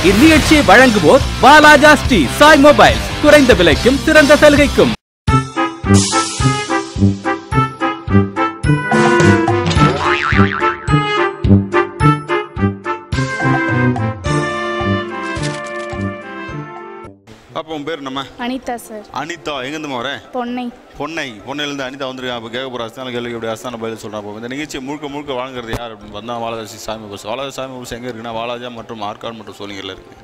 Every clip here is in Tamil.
இந்நிகழ்ச்சியை வழங்குவோர் வாலாஜா ஸ்ரீ சாய் மொபைல்ஸ். குறைந்த விலைக்கும் சிறந்த சலுகைக்கும். அப்போ உன் பேர் நம்ம அனிதா சார். அனிதா எங்கேருந்துமா வரேன்? பொன்னையிலேருந்து அனிதா வந்துருக்கேன். அப்போ கேட்க போகிற அஸ்தான கேள்வி எப்படி அஸ்தான பதில் சொல்கிறேன். அப்போ இந்த நிகழ்ச்சியை முழுக்க வழங்குறது யார் அப்படின்னு பார்த்தா வாலாஜா சாமி பஸ். வாலாஜா சாமி பஸ் எங்கே இருக்குன்னா வாலாஜா மற்றும் ஆற்காடு மற்றும் சோளிங்கரில் இருக்குது.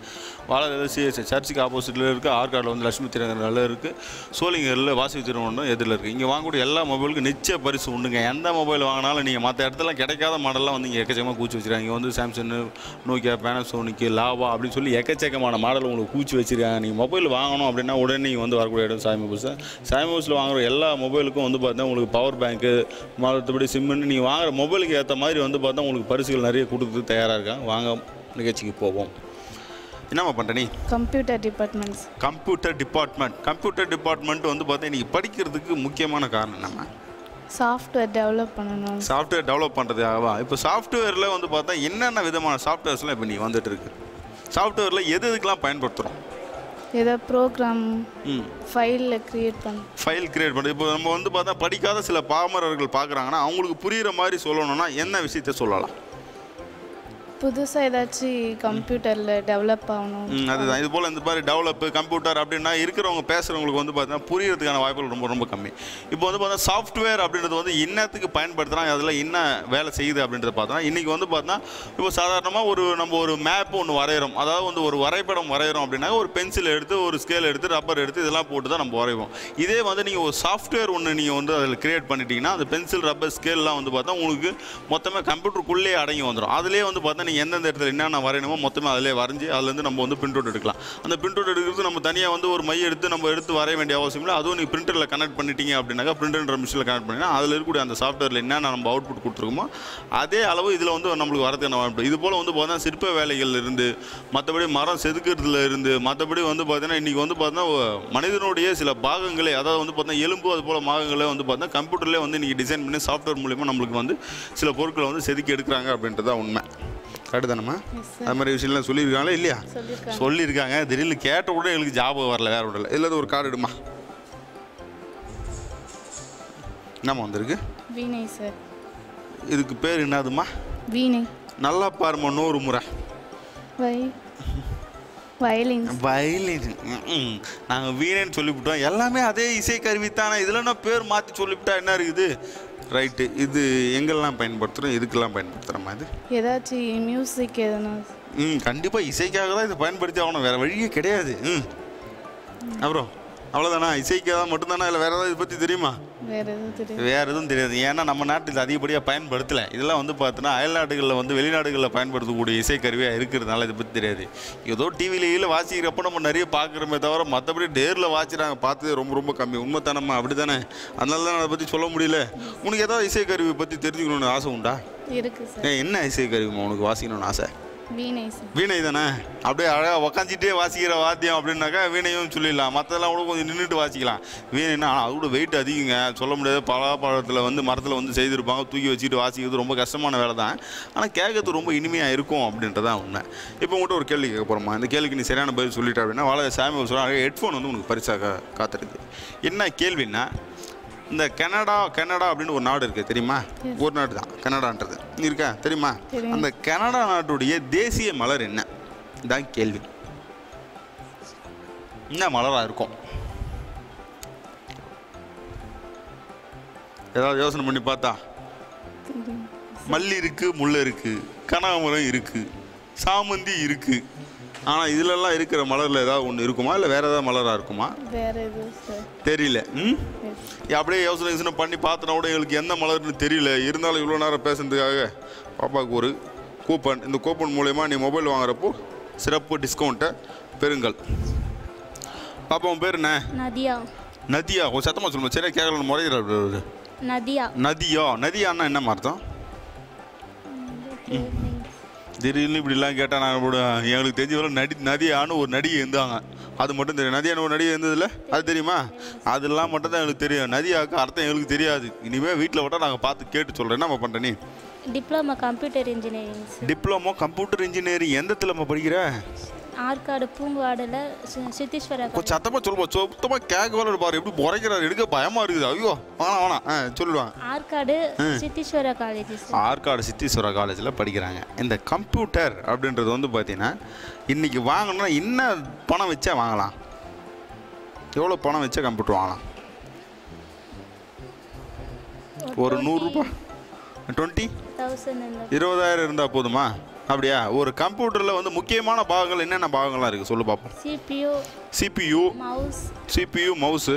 வாலாஜா சிஎஸ்ஐ சர்ச்சுக்கு ஆப்போசிட்டில் இருக்குது. ஆற்காடில் வந்து லட்சுமி திரங்கரில் இருக்குது. சோளிங்கரில் வாசி திருமணம் எதிரில் இருக்குது. இங்கே வாங்கக்கூடிய எல்லா மொபைலுக்கும் நிச்சய பரிசு உண்டுங்க. எந்த மொபைல் வாங்கினாலும் நீங்கள் மற்ற இடத்துல கிடைக்காத மாடல்லாம் வந்து இங்கே எக்கச்சக்கமாக கூச்சி வச்சுருக்காங்க. இங்கே வந்து சாம்சங், நோக்கியா, பேனாசோனிக்கு, லாவா அப்படின்னு சொல்லி எக்கச்சக்கமான மாடல் உங்களுக்கு கூச்சி வச்சுருக்காங்க. நீங்கள் மொபைல் வாங்கணும் அப்படின்னா உடனே நீங்கள் வந்து வரக்கூடிய இடம் சாமி பஸ். சாமி பஸ்ஸில் வாங்குகிற எல்லா மொபைலுக்கும் வந்து பார்த்தா உங்களுக்கு பவர் பேங்க்கு மற்றபடி சிம்முன்னு நீங்கள் வாங்குகிற மொபைலுக்கு ஏற்ற மாதிரி வந்து பார்த்தா உங்களுக்கு பரிசுகள் நிறைய கொடுத்து தயாராக இருக்காங்க. வாங்க நிகழ்ச்சிக்கு போவோம். என்னம்மா பண்ணுற நீ? கம்ப்யூட்டர் டிபார்ட்மெண்ட் வந்து பார்த்தா இன்றைக்கி படிக்கிறதுக்கு முக்கியமான காரணம் நம்ம சாஃப்ட்வேர் டெவலப் பண்ணணும். சாஃப்ட்வேர் டெவலப் பண்ணுறதுக்காகவா? இப்போ சாஃப்ட்வேரில் வந்து பார்த்தா என்னென்ன விதமான சாஃப்ட்வேர்ஸ்லாம் இப்போ நீ வந்துட்டு இருக்கு? சாஃப்ட்வேரில் எதுக்கெலாம் பயன்படுத்துகிறோம்? ஏதோ ப்ரோக்ராம் ஃபைல் கிரியேட் பண்ணு. இப்போ நம்ம வந்து பார்த்தா படிக்காத சில பாமரர்கள் பார்க்குறாங்கன்னா அவங்களுக்கு புரிகிற மாதிரி சொல்லணும்னா என்ன விஷயத்த சொல்லலாம்? புதுசாக ஏதாச்சும் கம்ப்யூட்டரில் டெவலப் ஆகணும். அதுதான் இது போல் இந்த மாதிரி டெவலப்பு கம்ப்யூட்டர் அப்படின்னா இருக்கிறவங்க பேசுகிறவங்களுக்கு வந்து பார்த்தீங்கன்னா புரியறதுக்கான வாய்ப்புகள் ரொம்ப கம்மி. இப்போ வந்து பார்த்தா சாஃப்ட்வேர் அப்படின்றது வந்து என்னத்துக்கு பயன்படுத்துகிறாங்க, அதில் என்ன வேலை செய்யுது அப்படின்றத பார்த்தோன்னா இன்றைக்கி வந்து பார்த்தா இப்போ சாதாரணமாக நம்ம ஒரு மேப் ஒன்று வரைகிறோம். அதாவது வந்து ஒரு வரைபடம் வரைகிறோம் அப்படின்னா ஒரு பென்சில் எடுத்து ஒரு ஸ்கேல் எடுத்து ரப்பர் எடுத்து இதெல்லாம் போட்டு தான் நம்ம வரைவோம். இதே வந்து நீங்கள் ஒரு சாஃப்ட்வேர் ஒன்று நீங்கள் வந்து அதில் கிரியேட் பண்ணிட்டீங்கன்னா அந்த பென்சில் ரப்பர் ஸ்கேல்லாம் வந்து பார்த்தா உங்களுக்கு மொத்தமாக கம்ப்யூட்டருக்குள்ளே அடங்கி வந்துடும். அதிலே வந்து பார்த்தா எந்தெந்த இடத்துல என்னென்ன வரையணுமோ மொத்தமாக அதிலே வரைஞ்சி அதுலேருந்து நம்ம வந்து பிரிண்ட் அவுட் எடுக்கலாம். அந்த பிரிண்ட் அவுட் எடுக்கிறது நம்ம தனியாக வந்து ஒரு மைய எடுத்து வரைய வேண்டிய அவசியம் இல்லை. அதுவும் நீங்கள் பிரிண்டரில் கனெக்ட் பண்ணிட்டீங்க அப்படின்னாக்கா பிரிண்டர் மிஷினில் கனெக்ட் பண்ணிங்கன்னா அதில் இருக்கக்கூடிய அந்த சாஃப்ட்வேரில் என்னென்ன நம்ம அவுட்புட் கொடுத்துருக்கோமோ அதே அளவு இதில் வந்து நம்மளுக்கு வரதுக்கான வாய்ப்பு. இது போல் வந்து பார்த்தீங்கன்னா சிற்ப வேலைகள் இருந்து மற்றபடி மரம் செதுக்கிறதுல இருந்து மற்றபடி வந்து பார்த்தீங்கன்னா இன்றைக்கி வந்து பார்த்தீங்கன்னா மனிதனுடைய சில பாகங்களே அதாவது வந்து பார்த்தீங்கன்னா எலும்பு அது போல் பாகங்களே வந்து பார்த்தீங்கன்னா கம்ப்யூட்டர்லேயே வந்து இன்றைக்கி டிசைன் பண்ணி சாஃப்ட்வேர் மூலிமா நம்மளுக்கு வந்து சில பொருட்களை வந்து செதுக்கி எடுக்கிறாங்க அப்படின்றதான் உண்மை. கரெக்டுதானம்மா? அது மாதிரி விஷயம்லாம் சொல்லியிருக்காங்களே இல்லையா? சொல்லியிருக்காங்க. திடீர்னு கேட்ட கூட எங்களுக்கு ஜாபகம் வரல, வேற விடல. இதில் ஒரு கார்டு எடுமா. என்னம்மா வந்திருக்கு? வீணை சார். இதுக்கு பேர் என்னதுமா? வீணை. நல்லா பாருமா நூறு முறை. வயலின். நாங்கள் வீணைன்னு சொல்லிவிட்டோம். எல்லாமே அதே இசை கருவி தானே. இதில் நான் பேர் மாற்றி சொல்லிவிட்டா என்ன இருக்குது? ரைட்டு. இது எங்கெல்லாம் பயன்படுத்துகிறோம், இதுக்கெல்லாம் பயன்படுத்துகிறோமா? இது ஏதாச்சும் மியூசிக் எதுனா? கண்டிப்பாக இசைக்காக தான் இதை பயன்படுத்தி ஆகணும், வேறு வழியே கிடையாது. அப்புறம் அவ்வளோதானா? இசைக்காக மட்டும்தானா? இல்லை வேறு ஏதாவது இதை பற்றி தெரியுமா? வேறு எதுவும் தெரியாது. ஏன்னா நம்ம நாட்டில் அதிகப்படியாக பயன்படுத்தலை. இதெல்லாம் வந்து பார்த்தோன்னா அயல் நாடுகளில் வந்து வெளிநாடுகளில் பயன்படுத்தக்கூடிய இசைக்கருவியாக இருக்கிறதுனால இதை பற்றி தெரியாது. ஏதோ டிவியில் வாசிக்கிறப்போ நம்ம நிறைய பார்க்குறோமே தவிர மற்றபடி நேரில் வாசிக்கிறாங்க பார்த்தது ரொம்ப கம்மி. உண்மைத்தானம்மா? அப்படி தானே? அதனால தான் அதை பற்றி சொல்ல முடியல. உனக்கு ஏதாவது இசைக்கருவி பற்றி தெரிஞ்சுக்கணும்னு ஆசை உண்டா? இருக்குது. என்ன இசைக்கருவிமா உனக்கு வாசிக்கணும்னு ஆசை? வீணை தானே? அப்படியே அழகாக உக்காஞ்சிட்டே வாசிக்கிற வாத்தியம் அப்படின்னாக்கா வீணையும் சொல்லிடலாம். மற்றதெல்லாம் கூட கொஞ்சம் நின்றுட்டு வாசிக்கலாம். வீணைன்னா அது கூட வெயிட் அதிகங்க, சொல்ல முடியாது. பலாப்பழத்தில் வந்து மரத்தில் வந்து செய்திருப்பாங்க, தூக்கி வச்சுட்டு வாசிக்கிறது ரொம்ப கஷ்டமான வேலை தான். ஆனால் கேட்கறது ரொம்ப இனிமையாக இருக்கும் அப்படின்றதான் உண்மை. இப்போ உங்கள்கிட்ட ஒரு கேள்வி கேட்க போகிறோமா? இந்த கேள்விக்கு நீ சரியான பதில் சொல்லிட்டா அப்படின்னா வாலாஜா சாமி சொல்கிறாங்க ஹெட்ஃபோன் வந்து உனக்கு பரிசாக காத்திருக்கு. என்ன கேள்வின்னா இந்த கனடா அப்படின்னு ஒரு நாடு இருக்குது தெரியுமா? ஒரு நாடு தான் கனடான்றது இருக்கா தெரியுமா? அந்த கனடா நாட்டுடைய தேசிய மலர் என்ன தான் கேள்வி. என்ன மலராக இருக்கும்? ஏதாவது யோசனை பண்ணி பார்த்தா? மல்லி இருக்கு, முல்லை இருக்கு, கனகாமரம் இருக்கு, சாமந்தி இருக்கு. ஆனால் இதிலெல்லாம் இருக்கிற மலரில் ஏதாவது ஒன்று இருக்குமா, இல்லை வேறு ஏதாவது மலராக இருக்குமா? தெரியல. அப்படியே யோசனை பண்ணி பார்த்தனா கூட எங்களுக்கு எந்த மலர்னு தெரியல. இருந்தாலும் இவ்வளோ நேரம் பேசுறதுக்காக பாப்பாவுக்கு ஒரு கூப்பன். இந்த கூப்பன் மூலயமா நீ மொபைல் வாங்குறப்போ சிறப்பு டிஸ்கவுண்ட்டை பெறுங்கள். பாப்பா உன் பேர் என்ன? நதியா. கொஞ்சம் சத்தமாக சொல்லுங்கள். சரியா கேட்கல முறையிற. நதியான்னா என்ன அர்த்தம்? திடீர்னு இப்படிலாம் கேட்டால் நாங்கள் எங்களுக்கு தெரிஞ்ச வரை நதியான்னு ஒரு நடிகை இருந்தாங்க. அது மட்டும் தெரியும். நதியான ஒரு நடிகை இருந்ததில்ல, அது தெரியுமா? அதெல்லாம் மட்டும் தான் எங்களுக்கு தெரியும். நதியாவுக்கு அர்த்தம் எங்களுக்கு தெரியாது. இனிமேல் வீட்டில் விட்டால் நாங்கள் பார்த்து கேட்டு சொல்கிறேன். என்னம்மா பண்ணுற நீ? Diploma computer engineering. Diploma computer engineering எந்த இடத்துலம்மா படிக்கிற? ஆற்காடு பூங்காடுல சித்தீஸ்வரா கொஞ்சம் சத்தமாக சொல்லுப்பா, சுத்தமாக கேட்க வரல பாரு, எப்படி குறைக்கிறாரு, எடுக்க பயமாக இருக்குது. ஐயோ வேணாம் சொல்லுவாங்க. Arcot Siddheeswara college sir. ஆற்காடு சித்தீஸ்வரா காலேஜில் படிக்கிறாங்க. இந்த கம்ப்யூட்டர் அப்படின்றது வந்து பார்த்தீங்கன்னா இன்றைக்கி வாங்கணும்னா என்ன பணம் வச்சா வாங்கலாம்? எவ்வளோ பணம் வச்சா கம்ப்யூட்டர் வாங்கலாம்? ஒரு 100 ரூபா 20,000 இருந்தால் போதுமா? அப்படியா? ஒரு கம்ப்யூட்டரில் வந்து முக்கியமான பாகங்கள் என்னென்ன பாகங்கள்லாம் இருக்குது சொல்லு பார்ப்போம். CPU மவுஸு,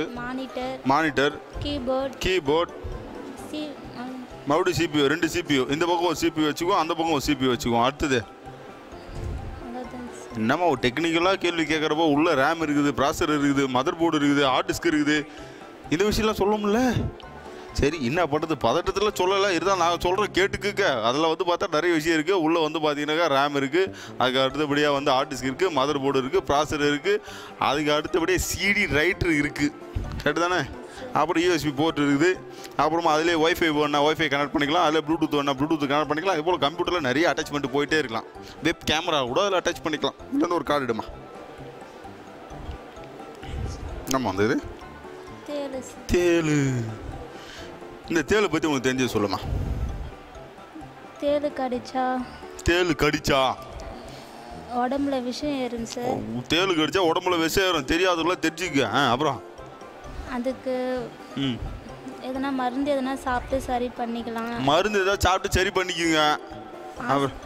மானிட்டர், கீபோர்ட், மறுபடியும் CPU, 2 CPU, இந்த பக்கம் ஒரு CPU வச்சுக்குவோம், அந்த பக்கம் ஒரு CPU வச்சுக்குவோம். அடுத்தது என்னம்மா ஒரு டெக்னிக்கலாக கேள்வி கேட்குறப்போ உள்ள ரேம் இருக்குது, ப்ராசர் இருக்குது, மதர் போர்டு இருக்குது, ஹார்ட் டிஸ்க் இருக்குது, இந்த விஷயம்லாம் சொல்ல முடியல. சரி என்ன பண்ணுறது, பதட்டத்தில் சொல்லலை, இருந்தால் நான் சொல்கிறேன் கேட்டுக்குக்க. அதில் வந்து பார்த்தா நிறைய விஷயம் இருக்குது. உள்ளே வந்து பார்த்தீங்கன்னாக்கா ரேம் இருக்குது, அதுக்கு அடுத்தபடியாக வந்து ஹார்ட் டிஸ்க் இருக்குது, மதர் போர்டு இருக்குது, ப்ராசர் இருக்குது, அதுக்கு அடுத்தபடியாக CD ரைட்டர் இருக்குது, கரெக்டு தானே? அப்புறம் USB போர்ட் இருக்குது, அப்புறமா அதிலே ஒய்ஃபை வேணா ஒய்ஃபை கனெக்ட் பண்ணிக்கலாம், அதில் ப்ளூடூத் வேணா ப்ளூடூத் கனெக்ட் பண்ணிக்கலாம். இதுபோல் கம்ப்யூட்டரில் நிறைய அட்டாச்மெண்ட் போயிட்டே இருக்கலாம். வெப் கேமரா கூட அதில் அட்டாச் பண்ணிக்கலாம். இல்லைன்னு ஒரு கார்டு இடுமா. நம்ம வந்தது தேளு. இந்த தேளை பற்றி உங்களுக்கு தெரிஞ்சது சொல்லுமா. தேளு கடிச்சா உடம்புல விஷம் ஏறும் சார். தேளு கடிச்சா உடம்புல விஷம் ஏறும், தெரியாதுல தெரிஞ்சுக்க. அப்புறம் அதுக்கு எதனா மருந்து எதனா சாப்பிட்டு சரி பண்ணிக்கலாம். மருந்து ஏதாவது சாப்பிட்டு சரி பண்ணிக்குங்க.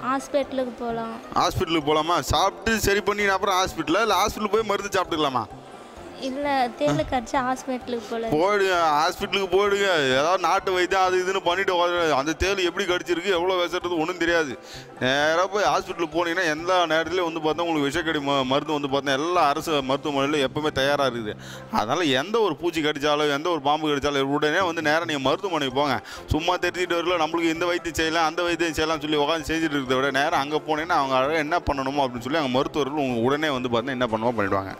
ஹாஸ்பிட்டலுக்கு போகலாம். ஹாஸ்பிட்டலுக்கு போகலாமா? சாப்பிட்டு சரி பண்ணி அப்புறம் ஹாஸ்பிட்டலில் இல்லை ஹாஸ்பிட்டலுக்கு போய் மருந்து சாப்பிட்டுக்கலாமா? இல்லை தேளு கடிச்சா ஹாஸ்பிட்டலுக்கு போயிடுங்க, ஹாஸ்பிட்டலுக்கு போயிடுங்க. ஏதாவது நாட்டு வைத்தியம் அது இதுன்னு பண்ணிட்டு அந்த தேளு எப்படி கடிச்சிருக்கு எவ்வளோ விஷறது ஒன்றும் தெரியாது. நேராக போய் ஹாஸ்பிட்டலுக்கு போனீங்கன்னா எல்லா நேரத்துலையும் வந்து பார்த்தா உங்களுக்கு விஷக்கடி மருந்து வந்து பார்த்தா எல்லா அரசு மருத்துவமனையிலும் எப்போவுமே தயாராக இருக்குது. அதனால் எந்த ஒரு பூச்சி கடித்தாலும் எந்த ஒரு பாம்பு கடித்தாலும் உடனே வந்து நேராக நீங்கள் மருத்துவமனைக்கு போங்க. சும்மா தெரிஞ்சுட்டு வரல நம்மளுக்கு இந்த வைத்தியம் செய்யலாம் அந்த வைத்தியம் செய்யலாம்னு சொல்லி உட்காந்து செஞ்சுட்டு இருக்கிறத விட நேராக அங்கே போனீங்கன்னா அவங்க அழகாக என்ன பண்ணணுமோ அப்படின்னு சொல்லி அங்கே மருத்துவர்கள் உங்களுக்கு உடனே வந்து பார்த்தா என்ன பண்ணுமோ பண்ணிவிடுவாங்க.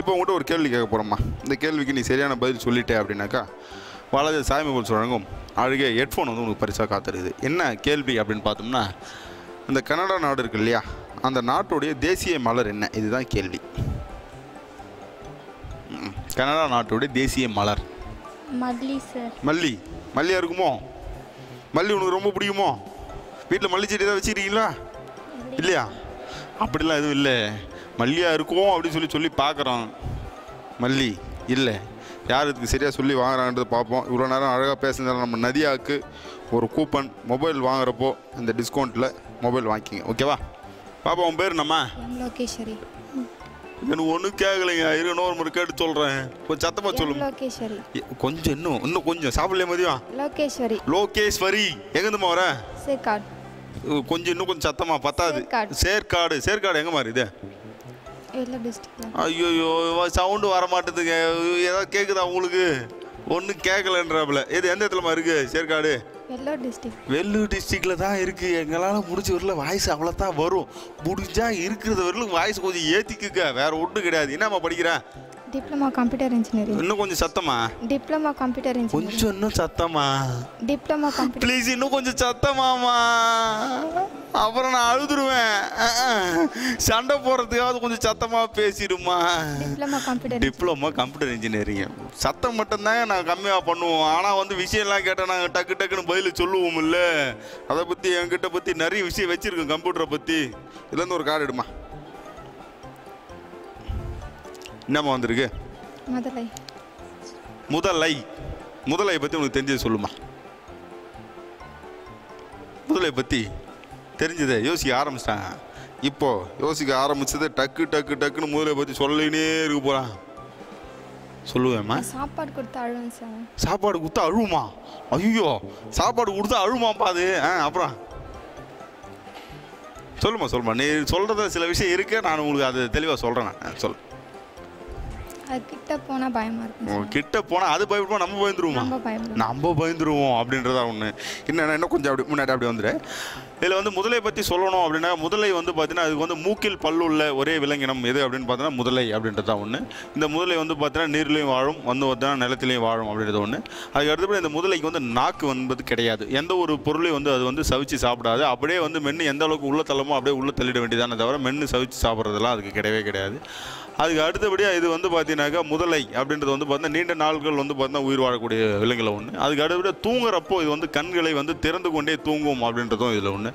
இப்போ உங்கள்கிட்ட ஒரு கேள்வி கேட்க போகிறோம்மா. இந்த கேள்விக்கு நீ சரியான பதில் சொல்லிட்டே அப்படின்னாக்கா வாலாஜா சாய் மொபைல்ஸ் வழங்கும் அழகிய ஹெட்ஃபோன் வந்து உங்களுக்கு பரிசாக காத்துருக்குது. என்ன கேள்வி அப்படின்னு பார்த்தோம்னா, இந்த கனடா நாடு இருக்கு இல்லையா, அந்த நாட்டுடைய தேசிய மலர் என்ன? இதுதான் கேள்வி. கனடா நாட்டுடைய தேசிய மலர் மல்லி சார். மல்லியா இருக்குமோ? மல்லி உனக்கு ரொம்ப பிடிக்குமோ? வீட்டில் மல்லி செடி ஏதாவது வச்சுருக்கீங்களா? இல்லையா? அப்படிலாம் எதுவும் இல்லை. மல்லியா இருக்கும் அப்படின்னு சொல்லி பார்க்குறோம். மல்லி இல்லை. யார் இதுக்கு சரியாக சொல்லி வாங்குறாங்கன்றது பார்ப்போம். இவ்வளோ நேரம் அழகாக பேசுனதால நம்ம நதியாவுக்கு ஒரு கூப்பன் மொபைல் வாங்குறப்போ இந்த டிஸ்கவுண்ட்டில் மொபைல் வாங்கிக்கிங்க. ஓகேவா பாப்பா? உன் பேர் நம்ம லோகேஸ்வரி. எனக்கு ஒன்றும் கேட்கலைங்க. இன்னொரு முறை கேட்டு சொல்கிறேன். கொஞ்சம் சத்தமாக சொல்லுங்க. லோகேஸ்வரி. கொஞ்சம் இன்னும் கொஞ்சம் சாப்பிடலையே மதியம். லோகேஸ்வரி எங்கேருந்துமா வர? சேர்க்காடு. கொஞ்சம் இன்னும் கொஞ்சம் சத்தமாக பத்தாது. சேர்க்காடு எங்கே மாதிரி இது? ஐயோ சவுண்டு வர மாட்டேதுங்க. ஏதாவது கேட்குதா உங்களுக்கு? ஒன்றும் கேட்கலன்றாப்புல. எது எந்த இடத்துலமா இருக்குது சேர்க்காடு? வெள்ளூர் டிஸ்ட்ரிக்டில் தான் இருக்குது. எங்களால் முடிஞ்ச வரல வாய்ஸ் அவ்வளோதான் வரும். முடிஞ்சால் இருக்கிறத வரலும் வாய்ஸ் கொஞ்சம் ஏற்றிக்குங்க. வேறு ஒன்றும் கிடையாது. என்னம்மா படிக்கிறேன்? Diploma computer engineering. இன்னும் கொஞ்சம் சத்தமா? Diploma computer engineering. கொஞ்சம் இன்னும் சத்தமா? Diploma computer. ப்ளீஸ் இன்னும் கொஞ்சம் சத்தமாமா. அப்புறம் நான் அழுதுருவேன். சண்டை போடுறதுக்காவது கொஞ்சம் சத்தமாக பேசிடுமா. Diploma computer engineering. சத்தம் மட்டும்தாங்க நாங்கள் கம்மியாக பண்ணுவோம். ஆனால் வந்து விஷயம்லாம் கேட்டால் நாங்கள் டக்குன்னு பதில் சொல்லுவோம். இல்லை அதை பற்றி என்கிட்ட பற்றி நிறைய விஷயம் வச்சுருக்கோம் கம்ப்யூட்டரை பற்றி. இதுலேருந்து ஒரு கார்டு எடுமா. என்னம்மா வந்திருக்கு? முதலை பற்றி உனக்கு தெரிஞ்சது சொல்லுமா. முதலை பற்றி தெரிஞ்சதை யோசிக்க ஆரம்பிச்சிட்டாங்க. இப்போ யோசிக்க ஆரம்பிச்சதை டக்குன்னு முதலை பற்றி சொல்லினே இருக்க போகிறான். சொல்லுவேம்மா. சாப்பாடு கொடுத்தா அழுவும் சார். சாப்பாடு கொடுத்தா அழுவுமா? ஐயோ சாப்பாடு கொடுத்தா அழுவுமாப்பா அது. அப்புறம் சொல்லுமா. நீ சொல்கிறத சில விஷயம் இருக்கு. நான் உங்களுக்கு அது தெளிவாக சொல்கிறேன். நான் சொல். கிட்ட போனால் பயமாக இருக்கும். கிட்ட போனால் அது பயப்படுவோம், நம்ம பயந்துருவோம் அப்படின்றதா ஒன்று. இன்னும் கொஞ்சம் அப்படி முன்னாடி அப்படி வந்துடு. இதில் வந்து முதலை பற்றி சொல்லணும் அப்படின்னா முதலை வந்து பார்த்தீங்கன்னா அதுக்கு வந்து மூக்கில் பல்லுள்ள ஒரே விலங்கினம் எது அப்படின்னு பார்த்தீங்கன்னா முதலை அப்படின்றது தான் ஒன்று. இந்த முதலை வந்து பார்த்தீங்கன்னா நீர்லேயும் வாழும், வந்து பார்த்தீங்கன்னா நிலத்திலையும் வாழும் அப்படின்றது ஒன்று. அதுக்கு அடுத்தபடி இந்த முதலைக்கு வந்து நாக்கு என்பது கிடையாது. எந்த ஒரு பொருளையும் வந்து அது வந்து சவிச்சு சாப்பிடாது. அப்படியே வந்து மென்று எந்த அளவுக்கு உள்ள தள்ளமோ அப்படியே உள்ள தள்ளிட வேண்டியதானே தவிர மென்று சவிச்சு சாப்பிட்றதெல்லாம் அதுக்கு கிடையவே கிடையாது. அதுக்கு அடுத்தபடியாக இது வந்து பார்த்தீங்கன்னாக்கா முதலை அப்படின்றது வந்து பார்த்தீங்கன்னா நீண்ட நாள்கள் வந்து பார்த்தீங்கன்னா உயிர் வாழக்கூடிய விலங்குல ஒன்று. அதுக்கு அடுத்தபடியாக தூங்குறப்போ இது வந்து கண்களை வந்து திறந்து கொண்டே தூங்கும் அப்படின்றதும் இதில் ஒன்று.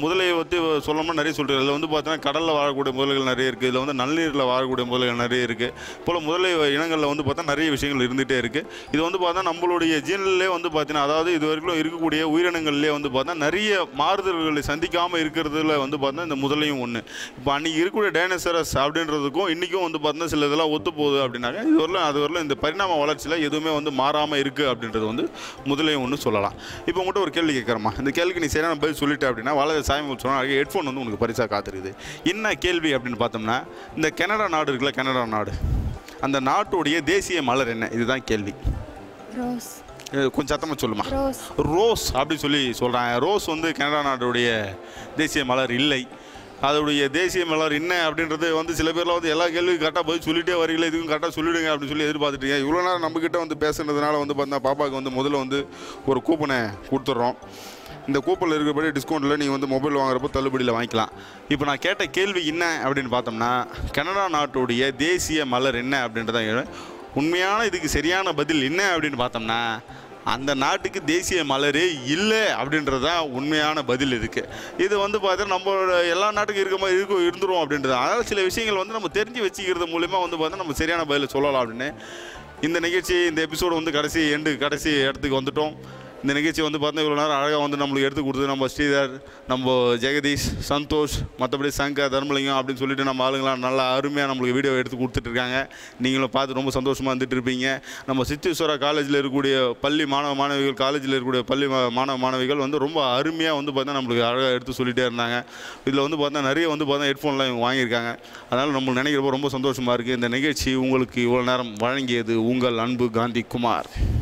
முதலையை பற்றி சொல்லணும்னா நிறைய சொல்கிறது. இதில் வந்து பார்த்தீங்கன்னா கடலில் வாழக்கூடிய முதலைகள் நிறைய இருக்குது, இதில் வந்து நன்னீரில் வாழக்கூடிய முதலைகள் நிறைய இருக்குது. போல் முதலை இனங்களில் வந்து பார்த்தா நிறைய விஷயங்கள் இருந்துகிட்டே இருக்குது. இது வந்து பார்த்தா நம்மளுடைய ஜீனிலே வந்து பார்த்தீங்கன்னா அதாவது இது வரைக்கும் இருக்கக்கூடிய உயிரினங்கள்லேயே வந்து பார்த்தா நிறைய மாறுதல்களை சந்திக்காமல் இருக்கிறதுல வந்து பார்த்தா இந்த முதலையும் ஒன்று. இப்போ அன்றைக்கி இருக்கக்கூடிய டைனோசரஸ் அப்படின்றதுக்கும் இன்றைக்கும் வந்து பார்த்தீங்கன்னா சில இதெல்லாம் ஒத்து போகுது அப்படின்னாக்க இது வரலாம் அது வரலாம் இந்த பரிணாம வளர்ச்சியில் எதுவுமே வந்து மாறாமல் இருக்குது அப்படின்றது வந்து முதலையும் ஒன்று சொல்லலாம். இப்போ உங்கள்கிட்ட ஒரு கேள்வி கேட்குறேம்மா, இந்த கேள்விக்கு நீ சரியான பதில் சொல்லிட்டு அப்படின்னா வாழ சாயம் சொன்னால் ஹெட்ஃபோன் வந்து உனக்கு பரிசாக காத்திருக்குது. என்ன கேள்வி அப்படின்னு பார்த்தோம்னா, இந்த கனடா நாடு இருக்குல்ல, கனடா நாடு, அந்த நாட்டுடைய தேசிய மலர் என்ன? இதுதான் கேள்வி. ரோஸ். கொஞ்சம் சத்தமாக சொல்லுமா. ரோஸ். ரோஸ் அப்படின்னு சொல்லி சொல்கிறாங்க. ரோஸ் வந்து கனடா நாட்டுடைய தேசிய மலர் இல்லை. அதோடைய தேசிய மலர் என்ன அப்படின்றது வந்து சில பேர்லாம் வந்து எல்லா கேள்வியும் கரெக்டாக போய் சொல்லிட்டே வரீங்களா, இதுக்கும் கரெக்டாக சொல்லிவிடுங்க அப்படின்னு சொல்லி எதிர்பார்த்துட்டீங்க. இவ்வளோ நேரம் நம்மக்கிட்ட வந்து பேசுனதுனால வந்து பார்த்தா பாப்பாவுக்கு வந்து முதல்ல வந்து ஒரு கூப்பனை கொடுத்துட்றோம். இந்த கூப்பனில் இருக்கிறபடி டிஸ்கவுண்ட்டில் நீங்கள் வந்து மொபைல் வாங்குறப்போ தள்ளுபடியில் வாங்கிக்கலாம். இப்போ நான் கேட்ட கேள்வி என்ன அப்படின்னு பார்த்தோம்னா, கனடா நாட்டுடைய தேசிய மலர் என்ன அப்படின்றத உண்மையான இதுக்கு சரியான பதில் என்ன அப்படின்னு பார்த்தோம்னா, அந்த நாட்டுக்கு தேசிய மலரே இல்லை அப்படின்றது தான் உண்மையான பதில் இதுக்கு. இது வந்து பார்த்தா நம்மளோட எல்லா நாட்டுக்கும் இருக்க மாதிரி இருந்துரும் அப்படின்றது. அதனால் சில விஷயங்கள் வந்து நம்ம தெரிஞ்சு வச்சுக்கிறது மூலிமா வந்து பார்த்தா நம்ம சரியான பதில் சொல்லலாம் அப்படின்னு இந்த நிகழ்ச்சி இந்த எபிசோடு வந்து கடைசி இடத்துக்கு வந்துட்டோம். இந்த நிகழ்ச்சி வந்து பார்த்தா இவ்வளோ நேரம் அழகாக வந்து நம்மளுக்கு எடுத்து கொடுத்தது நம்ம ஸ்ரீதர், நம்ம ஜெகதீஷ், சந்தோஷ், மற்றபடி சங்கர், தர்மலிங்கம் அப்படின்னு சொல்லிட்டு நம்ம ஆளுங்களாம் நல்லா அருமையாக நம்மளுக்கு வீடியோ எடுத்து கொடுத்துட்ருக்காங்க. நீங்களும் பார்த்து ரொம்ப சந்தோஷமாக இருந்துட்டு இருப்பீங்க. நம்ம சித்தீஸ்வரா காலேஜில் இருக்கக்கூடிய பள்ளி மாணவிகள், காலேஜில் இருக்கக்கூடிய பள்ளி மாணவிகள் வந்து ரொம்ப அருமையாக வந்து பார்த்தா நம்மளுக்கு அழகாக எடுத்து சொல்லிகிட்டே இருந்தாங்க. இதில் வந்து பார்த்தா நிறைய வந்து பார்த்தா ஹெட்ஃபோன்லாம் இவங்க வாங்கியிருக்காங்க. அதனால் நம்ம நினைக்கிறப்போ ரொம்ப சந்தோஷமாக இருக்குது. இந்த நிகழ்ச்சி உங்களுக்கு இவ்வளோ நேரம் வழங்கியது உங்கள் அன்பு காந்தி குமார்.